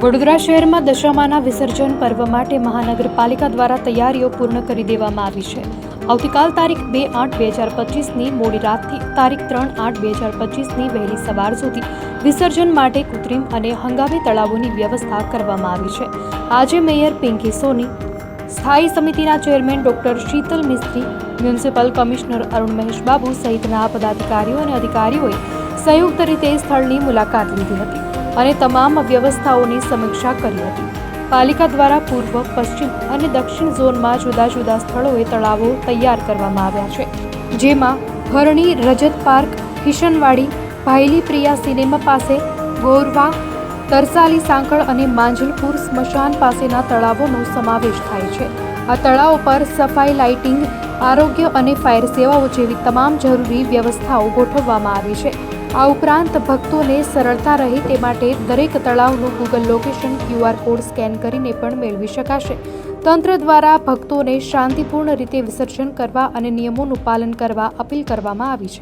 વડોદરા શહેરમાં દશામાના વિસર્જન પર્વ માટે મહાનગરપાલિકા દ્વારા તૈયારીઓ પૂર્ણ કરી દેવામાં આવી છે. આવતીકાલ તારીખ 2/8/2025ની મોડી રાતથી તારીખ 3/8/2025ની વહેલી સવાર સુધી વિસર્જન માટે કૃત્રિમ અને હંગામી તળાવોની વ્યવસ્થા કરવામાં આવી છે. આજે મેયર પિંકી સોની, સ્થાયી સમિતિના ચેરમેન ડોક્ટર શીતલ મિસ્ત્રી, મ્યુનિસિપલ કમિશનર અરુણ મહેશ બાબુ સહિતના પદાધિકારીઓ અને અધિકારીઓએ સંયુક્ત રીતે સ્થળની મુલાકાત લીધી હતી અને તમામ વ્યવસ્થાઓની સમીક્ષા કરી હતી. પાલિકા દ્વારા પૂર્વ, પશ્ચિમ અને દક્ષિણ ઝોનમાં જુદા જુદા સ્થળોએ તળાવો તૈયાર કરવામાં આવ્યા છે, જેમાં હરણી, રજત પાર્ક, કિશનવાડી, ભાયલી પ્રિયા સિનેમા પાસે, ગોરવા, તરસાલી સાંકળ અને માંજલપુર સ્મશાન પાસેના તળાવોનો સમાવેશ થાય છે. આ તળાવો પર સફાઈ, લાઇટિંગ, આરોગ્ય અને ફાયર સેવાઓ જેવી તમામ જરૂરી વ્યવસ્થાઓ ગોઠવવામાં આવી છે. આ ઉપરાંત ભક્તોને સરળતા રહે તે માટે દરેક તળાવનું Google location QR code scan કરીને પણ મેળવી શકાશે. તંત્ર દ્વારા ભક્તોને શાંતિપૂર્ણ રીતે વિસર્જન કરવા અને નિયમોનું પાલન કરવા અપીલ કરવામાં આવી છે.